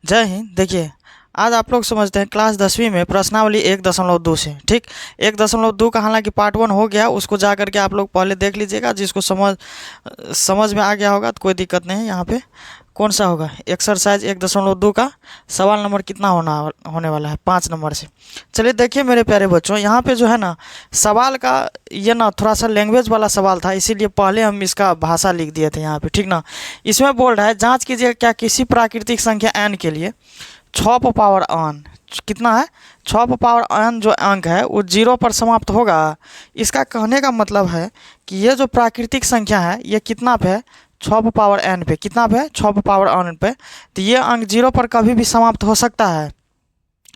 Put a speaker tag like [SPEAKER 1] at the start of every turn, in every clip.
[SPEAKER 1] जय हिंद। देखिए, आज आप लोग समझते हैं क्लास 10वीं में प्रश्नावली 1.2 से। ठीक, 1.2 का हालांकि पार्ट 1 हो गया, उसको जा करके आप लोग पहले देख लीजिएगा। जिसको समझ में आ गया होगा तो कोई दिक्कत नहीं है। यहाँ पे कौन सा होगा एक्सरसाइज 1.2 का सवाल नंबर कितना होने वाला है 5 नंबर से। चलिए देखिए मेरे प्यारे बच्चों, यहाँ पे जो है ना सवाल का ये ना थोड़ा सा लैंग्वेज वाला सवाल था, इसीलिए पहले हम इसका भाषा लिख दिए थे यहाँ पे। ठीक ना, इसमें बोल रहा है जांच कीजिए क्या किसी प्राकृतिक संख्या n के लिए 6 पावर n कितना है, 6 पावर n जो अंक है वो 0 पर समाप्त होगा। इसका कहने का मतलब है कि ये जो प्राकृतिक संख्या है ये कितना पे है, 6 पावर n पे। कितना पे है, 6 पावर n पे। तो ये अंक 0 पर कभी भी समाप्त हो सकता है।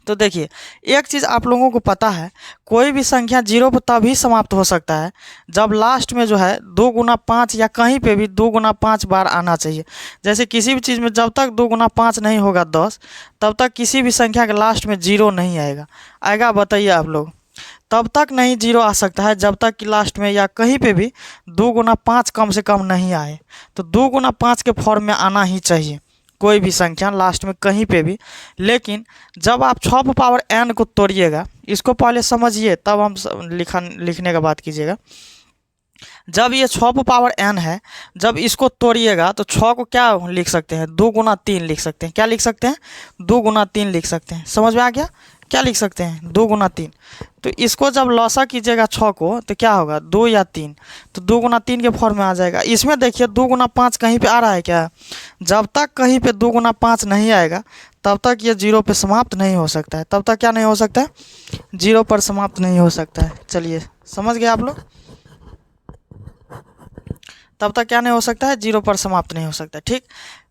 [SPEAKER 1] तो देखिए एक चीज़ आप लोगों को पता है, कोई भी संख्या 0 पर तभी समाप्त हो सकता है जब लास्ट में जो है 2 गुना 5 या कहीं पे भी 2 गुना 5 बार आना चाहिए। जैसे किसी भी चीज़ में जब तक 2 गुना 5 नहीं होगा 10, तब तक किसी भी संख्या के लास्ट में 0 नहीं आएगा। आएगा बताइए आप लोग? तब तक नहीं 0 आ सकता है जब तक कि लास्ट में या कहीं पे भी 2 गुना 5 कम से कम नहीं आए। तो 2 गुना 5 के फॉर्म में आना ही चाहिए कोई भी संख्या लास्ट में कहीं पे भी। लेकिन जब आप 6 पावर n को तोड़िएगा, इसको पहले समझिए तब हम लिखने का बात कीजिएगा। जब ये 6 पावर n है, जब इसको तोड़िएगा तो 6 को क्या लिख सकते हैं, 2 गुना 3 लिख सकते हैं। क्या लिख सकते हैं, 2 गुना 3 लिख सकते हैं। समझ में आ गया? क्या लिख सकते हैं, 2 गुना 3। तो इसको जब लॉसा कीजिएगा 6 को तो क्या होगा, 2 या 3, तो 2 गुना 3 के फॉर्म में आ जाएगा। इसमें देखिए 2 गुना 5 कहीं पे आ रहा है क्या? जब तक कहीं पे 2 गुना 5 नहीं आएगा तब तक ये 0 पे समाप्त नहीं हो सकता है। तब तक क्या नहीं हो सकता है, 0 पर समाप्त नहीं हो सकता है। चलिए समझ गए आप लोग? तब तक क्या नहीं हो सकता है, 0 पर समाप्त नहीं हो सकता। ठीक,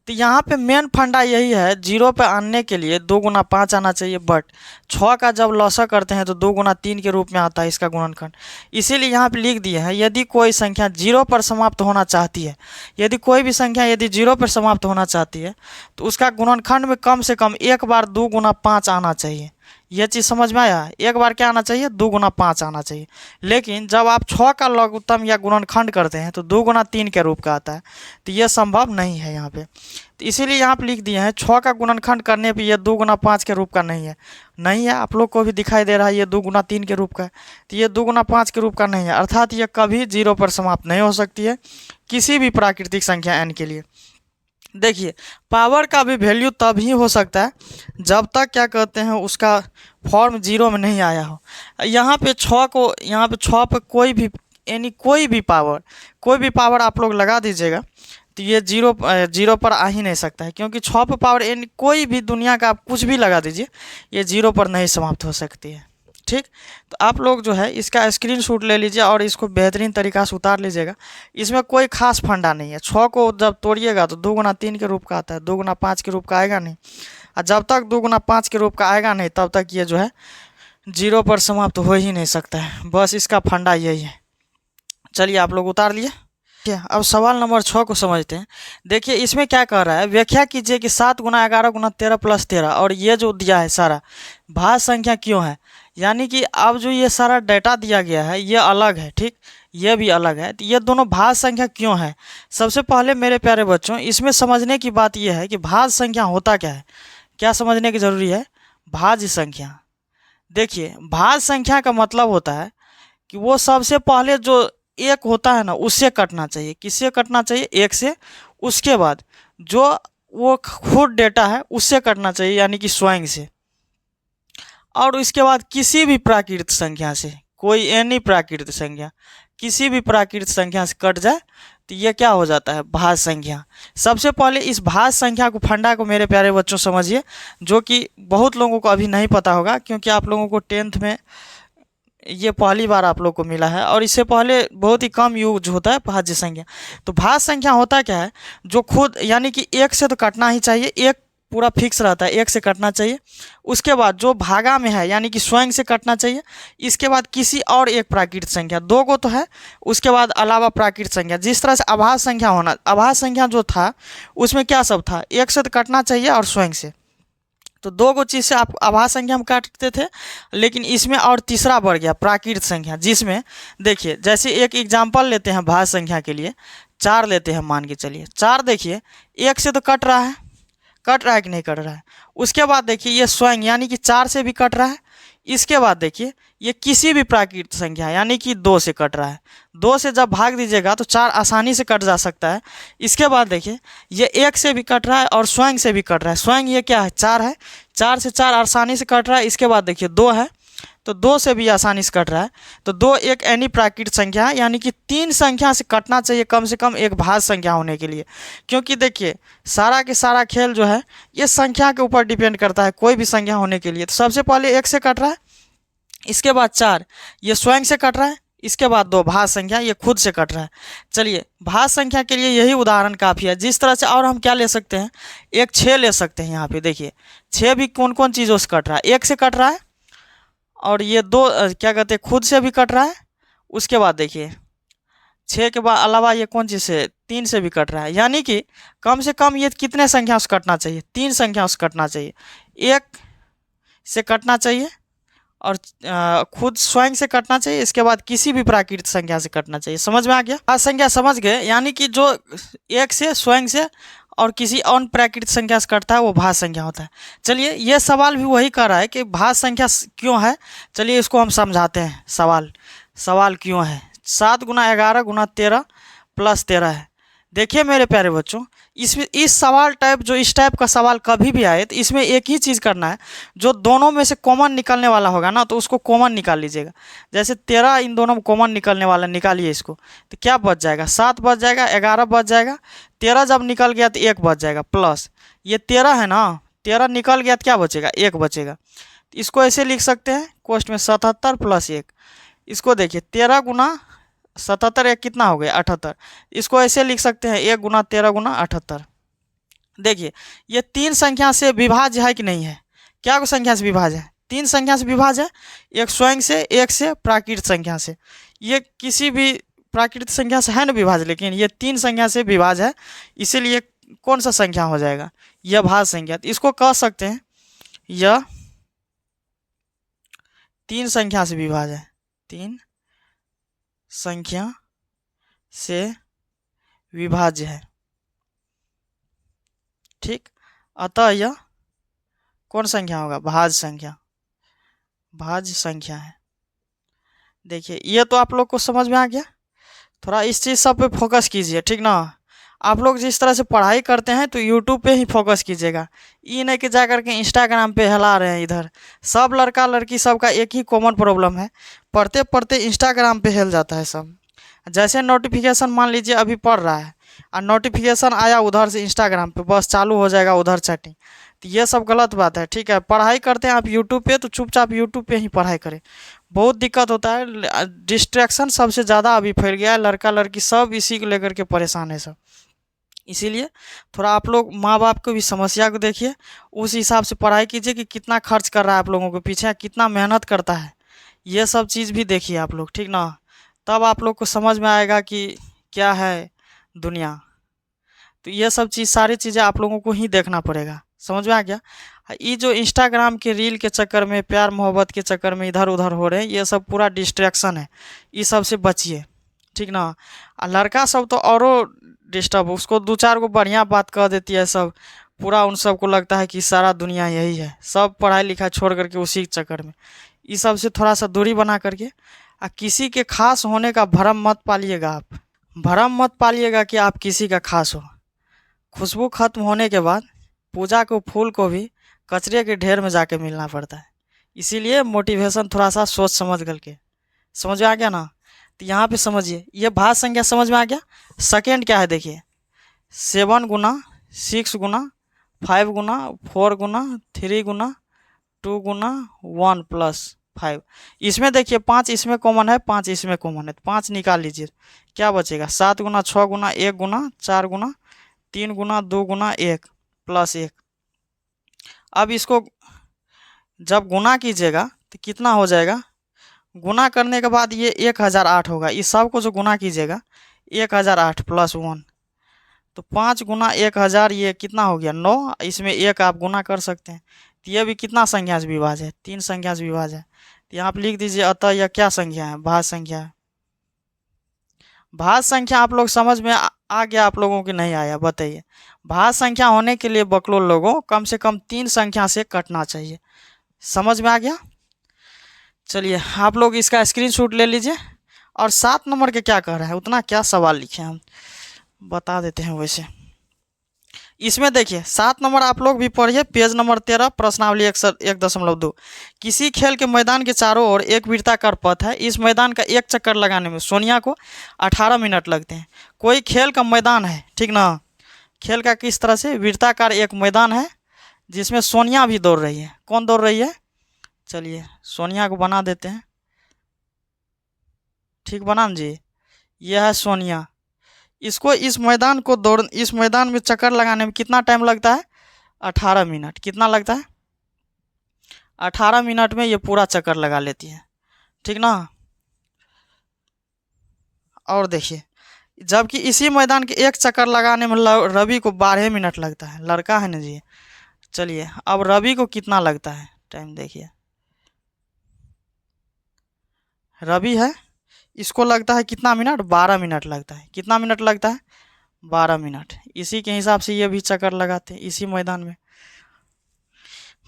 [SPEAKER 1] तो यहाँ पे मेन फंडा यही है, 0 पे आने के लिए 2 गुना 5 आना चाहिए। बट 6 का जब लॉसा करते हैं तो 2 गुना 3 के रूप में आता है इसका गुणनखंड। इसीलिए यहाँ पे लिख दिए हैं, यदि कोई संख्या 0 पर समाप्त होना चाहती है, यदि कोई भी संख्या यदि 0 पर समाप्त होना चाहती है तो उसका गुणनखंड में कम से कम एक बार 2 गुना 5 आना चाहिए। यह चीज़ समझ में आया? एक बार क्या आना चाहिए, 2 गुना 5 आना चाहिए। लेकिन जब आप 6 का लघुत्तम या गुणनखंड करते हैं तो 2 गुना 3 के रूप का आता है, तो यह संभव नहीं है यहाँ पे। तो इसीलिए यहाँ पे लिख दिए हैं 6 का गुणनखंड करने पे ये 2 गुना 5 के रूप का नहीं है। नहीं है, आप लोग को भी दिखाई दे रहा है ये 2 गुना 3 के रूप का है, तो ये 2 गुना 5 के रूप का नहीं है। अर्थात ये कभी 0 पर समाप्त नहीं हो सकती है किसी भी प्राकृतिक संख्या n के लिए। देखिए पावर का भी वैल्यू तभी हो सकता है जब तक क्या कहते हैं उसका फॉर्म 0 में नहीं आया हो। यहाँ पे 6 को, यहाँ पे 6 पे कोई भी यानी कोई भी पावर आप लोग लगा दीजिएगा तो ये 0 पर आ ही नहीं सकता है, क्योंकि 6 पे पावर यानी कोई भी दुनिया का आप कुछ भी लगा दीजिए ये 0 पर नहीं समाप्त हो सकती है। ठीक, तो आप लोग जो है इसका स्क्रीनशॉट ले लीजिए और इसको बेहतरीन तरीक़ा से उतार लीजिएगा। इसमें कोई खास फंडा नहीं है। 6 को जब तोड़िएगा तो 2 गुना 3 के रूप का आता है, 2 गुना 5 के रूप का आएगा नहीं। और जब तक 2 गुना 5 के रूप का आएगा नहीं तब तक ये जो है 0 पर समाप्त हो ही नहीं सकता है। बस इसका फंडा यही है। चलिए आप लोग उतार लिए। अब सवाल नंबर 6 को समझते हैं। देखिए इसमें क्या कह रहा है, व्याख्या कीजिए कि 7 गुना 11 गुना 13 प्लस 13 और ये जो दिया है सारा भाज्य संख्या क्यों है। यानी कि अब जो ये सारा डाटा दिया गया है ये अलग है, ठीक, ये भी अलग है, तो ये दोनों भाज्य संख्या क्यों है। सबसे पहले मेरे प्यारे बच्चों इसमें समझने की बात यह है कि भाज्य संख्या होता क्या है। क्या समझने की जरूरी है, भाज्य संख्या। देखिए भाज्य संख्या का मतलब होता है कि वो सबसे पहले जो एक होता है ना उससे कटना चाहिए। किससे कटना चाहिए, एक से। उसके बाद जो वो खुद डेटा है उससे कटना चाहिए, यानी कि स्वयं से। और इसके बाद किसी भी प्राकृतिक संख्या से, कोई एनी प्राकृतिक संख्या किसी भी प्राकृतिक संख्या से कट जाए तो ये क्या हो जाता है, भाज्य संख्या। सबसे पहले इस भाज्य संख्या को फंडा को मेरे प्यारे बच्चों समझिए, जो कि बहुत लोगों को अभी नहीं पता होगा, क्योंकि आप लोगों को 10th में ये पहली बार आप लोग को मिला है और इससे पहले बहुत ही कम यूज होता है भाज्य संख्या। तो भाज्य संख्या होता क्या है, जो खुद यानी कि एक से तो कटना ही चाहिए, एक पूरा फिक्स रहता है, एक से कटना चाहिए। उसके बाद जो भागा में है यानी कि स्वयं से कटना चाहिए। इसके बाद किसी और एक प्राकृतिक संख्या, 2 को तो है, उसके बाद अलावा प्राकृतिक संख्या। जिस तरह से अभाज्य संख्या होना, अभाज्य संख्या जो था उसमें क्या सब था, एक से तो कटना चाहिए और स्वयं से। तो 2 को चीज़ से आप आभाज्य संख्या हम काटते थे, लेकिन इसमें और तीसरा बढ़ गया प्राकृतिक संख्या, जिसमें देखिए जैसे एक एग्जाम्पल लेते हैं भाज्य संख्या के लिए, 4 लेते हैं मान के चलिए। 4 देखिए एक से तो कट रहा है, कट रहा है कि नहीं कट रहा है। उसके बाद देखिए ये स्वयं यानी कि 4 से भी कट रहा है। इसके बाद देखिए ये किसी भी प्राकृत संख्या यानी कि 2 से कट रहा है। 2 से जब भाग दीजिएगा तो 4 आसानी से कट जा सकता है। इसके बाद देखिए ये 1 से भी कट रहा है और स्वयं से भी कट रहा है। स्वयं ये क्या है 4 है, 4 से 4 आसानी से कट रहा है। इसके बाद देखिए 2 है तो 2 से भी आसानी से कट रहा है। तो 2 एक एनी प्राकृत संख्या है यानी कि 3 संख्या से कटना चाहिए कम से कम एक भाज्य संख्या होने के लिए। क्योंकि देखिए सारा के सारा खेल जो है ये संख्या के ऊपर डिपेंड करता है कोई भी संख्या होने के लिए। तो सबसे पहले 1 से कट रहा है, इसके बाद 4 ये स्वयं से कट रहा है, इसके बाद 2 भाज्य संख्या ये खुद से कट रहा है। चलिए भाज्य संख्या के लिए यही उदाहरण काफ़ी है। जिस तरह से और हम क्या ले सकते हैं, एक 6 ले सकते हैं। यहाँ पे देखिए 6 भी कौन कौन चीज़ों से कट रहा है, 1 से कट रहा है और ये 2 क्या कहते हैं खुद से भी कट रहा है। उसके बाद देखिए 6 के बाद अलावा ये कौन चीज़ से 3 से भी कट रहा है। यानी कि कम से कम ये कितने संख्या से कटना चाहिए, 3 संख्या से कटना चाहिए। 1 से कटना चाहिए और खुद स्वयं से कटना चाहिए। इसके बाद किसी भी प्राकृतिक संख्या से कटना चाहिए। समझ में आ गया, भाज्य संख्या समझ गए। यानी कि जो 1 से स्वयं से और किसी अन्य प्राकृतिक संख्या से कटता है वो भाज्य संख्या होता है। चलिए ये सवाल भी वही कर रहा है कि भाज्य संख्या क्यों है। चलिए इसको हम समझाते हैं। सवाल क्यों है 7 गुना 11 गुना 13 प्लस 13 है। देखिए मेरे प्यारे बच्चों, इसमें इस सवाल टाइप जो इस टाइप का सवाल कभी भी आए तो इसमें एक ही चीज़ करना है, जो दोनों में से कॉमन निकलने वाला होगा ना तो उसको कॉमन निकाल लीजिएगा। जैसे 13 इन दोनों में कॉमन निकलने वाला, निकालिए इसको तो क्या बच जाएगा, 7 बच जाएगा, 11 बच जाएगा। 13 जब निकल गया तो 1 बच जाएगा, प्लस ये 13 है ना, 13 निकल गया तो क्या बचेगा, 1 बचेगा। इसको ऐसे लिख सकते हैं कोष्ट में 77 प्लस 1। इसको देखिए 13 गुना 77 1 कितना हो गया 78। इसको ऐसे लिख सकते हैं 1 गुना 13 गुना 78। देखिए ये 3 संख्या से विभाज्य है कि नहीं है, क्या को संख्या से विभाज्य है, 3 संख्या से विभाज्य है। एक स्वयं से, एक से प्राकृत संख्या से। ये किसी भी प्राकृत संख्या से है ना विभाज्य, लेकिन ये 3 संख्या से विभाज्य है। इसीलिए कौन सा संख्या हो जाएगा, यह भाज्य संख्या। तो इसको कह सकते हैं यह 3 संख्या से विभाज्य है, 3 संख्या से विभाज्य है। ठीक, अतः यह कौन संख्या होगा, भाज्य संख्या है। देखिए ये तो आप लोग को समझ में आ गया। थोड़ा इस चीज़ सब पे फोकस कीजिए, ठीक ना। आप लोग जिस तरह से पढ़ाई करते हैं तो यूट्यूब पे ही फोकस कीजिएगा। ये नहीं कि जा कर के इंस्टाग्राम पे हिला रहे हैं। इधर सब लड़का लड़की सबका एक ही कॉमन प्रॉब्लम है, पढ़ते पढ़ते इंस्टाग्राम पे हिल जाता है सब। जैसे नोटिफिकेशन मान लीजिए अभी पढ़ रहा है और नोटिफिकेशन आया उधर से इंस्टाग्राम पे, बस चालू हो जाएगा उधर चैटिंग। तो ये सब गलत बात है, ठीक है। पढ़ाई करते हैं आप यूट्यूब पे तो चुपचाप यूट्यूब पे ही पढ़ाई करें। बहुत दिक्कत होता है, डिस्ट्रैक्शन सबसे ज़्यादा अभी फैल गया है। लड़का लड़की सब इसी को लेकर के परेशान है सब। इसीलिए थोड़ा आप लोग माँ बाप को भी समस्या को देखिए, उस हिसाब से पढ़ाई कीजिए कि कितना खर्च कर रहा है आप लोगों के पीछे, कितना मेहनत करता है। ये सब चीज़ भी देखिए आप लोग, ठीक ना। तब आप लोग को समझ में आएगा कि क्या है दुनिया। तो ये सब चीज़, सारी चीज़ें आप लोगों को ही देखना पड़ेगा। समझ में आ गया। ये जो इंस्टाग्राम के रील के चक्कर में, प्यार मोहब्बत के चक्कर में इधर उधर हो रहे हैं, ये सब पूरा डिस्ट्रैक्शन है। ये सब से बचिए, ठीक ना। लड़का सब तो औरों डिस्टर्ब, उसको 2-4 को बढ़िया बात कह देती है सब, पूरा उन सबको लगता है कि सारा दुनिया यही है। सब पढ़ाई लिखाई छोड़ करके उसी चक्कर में। इस सब से थोड़ा सा दूरी बना करके किसी के खास होने का भ्रम मत पालिएगा। आप भ्रम मत पालिएगा कि आप किसी का खास हो। खुशबू खत्म होने के बाद पूजा को, फूल को भी कचरे के ढेर में जाके मिलना पड़ता है। इसीलिए मोटिवेशन थोड़ा सा सोच समझ करके। समझ में आ गया ना। तो यहाँ पे समझिए ये भाज्य संख्या समझ में आ गया। सेकेंड क्या है देखिए, 7 गुना 6 गुना 5 गुना 4 गुना 3 गुना 2 गुना 1 प्लस 5। इसमें देखिए 5 इसमें कॉमन है, 5 इसमें कॉमन है, तो 5 निकाल लीजिए, क्या बचेगा 7 गुना 6 गुना 1 गुना 4 गुना 3 गुना 2 गुना 1 प्लस 1। अब इसको जब गुना कीजिएगा तो कितना हो जाएगा, गुना करने के बाद ये 1008 होगा। इस सब को जो गुना कीजिएगा 1008 प्लस 1, तो 5 गुना 1000 ये कितना हो गया 9। इसमें 1 आप गुना कर सकते हैं। तो ये भी कितना संख्या से विभाज्य है, 3 संख्या से विभाज्य है। तो यहाँ आप लिख दीजिए, अतः यह क्या संख्या है, भाज्य संख्या है। भाज्य संख्या आप लोग समझ में आ गया आप लोगों की, नहीं आया बताइए। भाज्य संख्या होने के लिए बकलोल लोगों कम से कम 3 संख्या से कटना चाहिए। समझ में आ गया? चलिए आप लोग इसका स्क्रीनशॉट ले लीजिए। और 7 नंबर के क्या कह रहा है, उतना क्या सवाल लिखे हम बता देते हैं। वैसे इसमें देखिए 7 नंबर आप लोग भी पढ़िए, पेज नंबर 13, प्रश्नावली 1.2। किसी खेल के मैदान के चारों ओर एक वृत्ताकार पथ है। इस मैदान का एक चक्कर लगाने में सोनिया को 18 मिनट लगते हैं। कोई खेल का मैदान है, ठीक ना, खेल का किस तरह से वृत्ताकार एक मैदान है जिसमें सोनिया भी दौड़ रही है। कौन दौड़ रही है? चलिए सोनिया को बना देते हैं, ठीक बना जी। यह है सोनिया। इसको इस मैदान में चक्कर लगाने में कितना टाइम लगता है? 18 मिनट। कितना लगता है? 18 मिनट में ये पूरा चक्कर लगा लेती है, ठीक ना। और देखिए जबकि इसी मैदान के एक चक्कर लगाने में रवि को 12 मिनट लगता है। लड़का है ना जी। चलिए अब रवि को कितना लगता है टाइम, देखिए रवि है, इसको लगता है कितना मिनट? 12 मिनट लगता है। कितना मिनट लगता है? 12 मिनट। इसी के हिसाब से ये भी चक्कर लगाते हैं इसी मैदान में।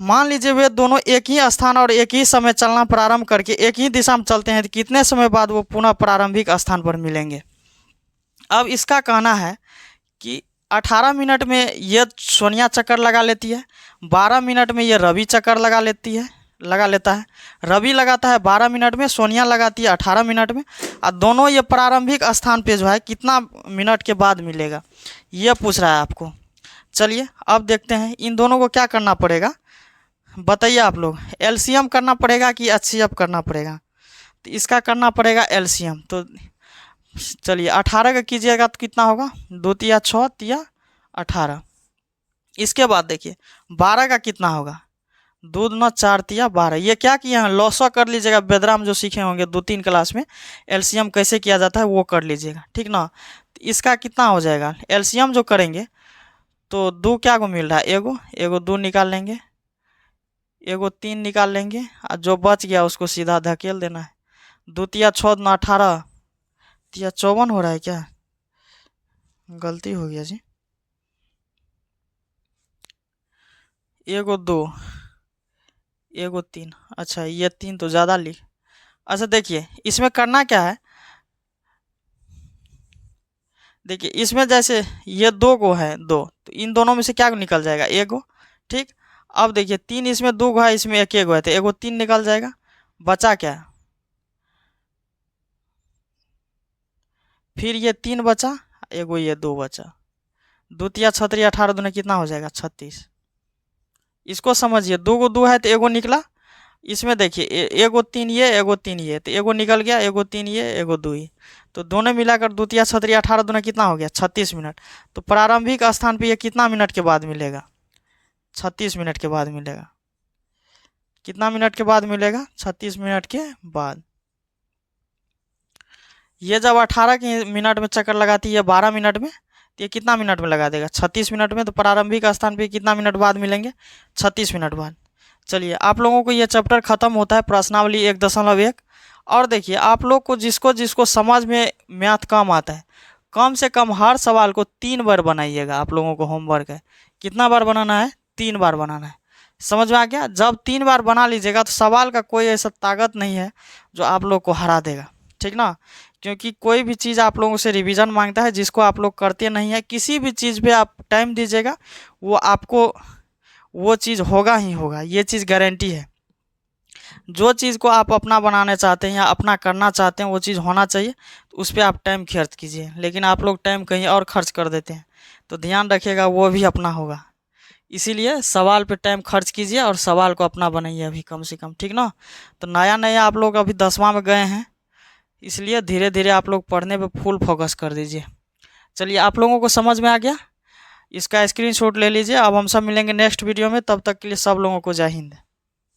[SPEAKER 1] मान लीजिए वे दोनों एक ही स्थान और एक ही समय चलना प्रारंभ करके एक ही दिशा में चलते हैं, तो कितने समय बाद वो पुनः प्रारंभिक स्थान पर मिलेंगे। अब इसका कहना है कि 18 मिनट में ये सोनिया चक्कर लगा लेती है, 12 मिनट में ये रवि चक्कर लगा लेता है। रवि लगाता है 12 मिनट में, सोनिया लगाती है 18 मिनट में। और दोनों ये प्रारंभिक स्थान पे जो है कितना मिनट के बाद मिलेगा, ये पूछ रहा है आपको। चलिए अब देखते हैं इन दोनों को क्या करना पड़ेगा, बताइए आप लोग। एलसीएम करना पड़ेगा कि एचसीएफ करना पड़ेगा? तो इसका करना पड़ेगा एलसीएम। तो चलिए 18 का कीजिएगा तो कितना होगा? 2 तिया 6 तिया 18। इसके बाद देखिए 12 का कितना होगा? 2 दूना 4 तिया 12। ये क्या किया है, लॉसा कर लीजिएगा। बेदरा में जो सीखे होंगे 2-3 क्लास में एलसीएम कैसे किया जाता है वो कर लीजिएगा, ठीक ना। इसका कितना हो जाएगा एलसीएम जो करेंगे? तो 2 क्या को मिल रहा है? एगो 2 निकाल लेंगे, एगो 3 निकाल लेंगे, और जो बच गया उसको सीधा धकेल देना है। 2 तिया 6 दूना 18 तिया 54 हो रहा है क्या? गलती हो गया जी। एगो 2 एगो 3। अच्छा ये 3 तो ज़्यादा लिख। अच्छा देखिए इसमें करना क्या है, देखिए इसमें जैसे ये 2 गो है 2, तो इन दोनों में से क्या निकल जाएगा? एगो, ठीक। अब देखिए 3 इसमें 2 गो है, इसमें एक है, तो एगो 3 निकल जाएगा। बचा क्या? फिर ये 3 बचा, एगो ये 2 बचा। 2 तिया 6 तिया 18 दूने कितना हो जाएगा? 36। इसको समझिए 2 गो 2 है तो एगो निकला। इसमें देखिए एगो 3 ये, एगो 3 ये, तो एगो निकल गया। एगो 3 ये, एगो 2 ये, तो दोनों मिलाकर 2 तिया 6 तिया 18 दूने कितना हो गया? 36 मिनट। तो प्रारंभिक स्थान पे ये कितना मिनट के बाद मिलेगा? 36 मिनट के बाद मिलेगा। कितना मिनट के बाद मिलेगा? 36 मिनट के बाद। ये जब 18 के मिनट में चक्कर लगाती है 12 मिनट में, तो ये कितना मिनट में लगा देगा? 36 मिनट में। तो प्रारंभिक स्थान पे कितना मिनट बाद मिलेंगे? 36 मिनट बाद। चलिए आप लोगों को ये चैप्टर खत्म होता है, प्रश्नावली 1.1। और देखिए आप लोग को जिसको जिसको समझ में मैथ कम आता है, कम से कम हर सवाल को 3 बार बनाइएगा। आप लोगों को होमवर्क है, कितना बार बनाना है? 3 बार बनाना है। समझ में आ गया? जब 3 बार बना लीजिएगा तो सवाल का कोई ऐसा ताकत नहीं है जो आप लोग को हरा देगा, ठीक ना। क्योंकि कोई भी चीज़ आप लोगों से रिवीजन मांगता है जिसको आप लोग करते नहीं है। किसी भी चीज़ पे आप टाइम दीजिएगा वो आपको वो चीज़ होगा ही होगा, ये चीज़ गारंटी है। जो चीज़ को आप अपना बनाना चाहते हैं या अपना करना चाहते हैं वो चीज़ होना चाहिए, तो उस पर आप टाइम खर्च कीजिए। लेकिन आप लोग टाइम कहीं और खर्च कर देते हैं, तो ध्यान रखिएगा वो भी अपना होगा। इसीलिए सवाल पे टाइम खर्च कीजिए और सवाल को अपना बनाइए अभी कम से कम, ठीक ना। तो नया आप लोग अभी 10वां में गए हैं, इसलिए धीरे धीरे आप लोग पढ़ने पे फुल फोकस कर दीजिए। चलिए आप लोगों को समझ में आ गया? इसका स्क्रीनशॉट ले लीजिए। अब हम सब मिलेंगे नेक्स्ट वीडियो में, तब तक के लिए सब लोगों को जय हिंद।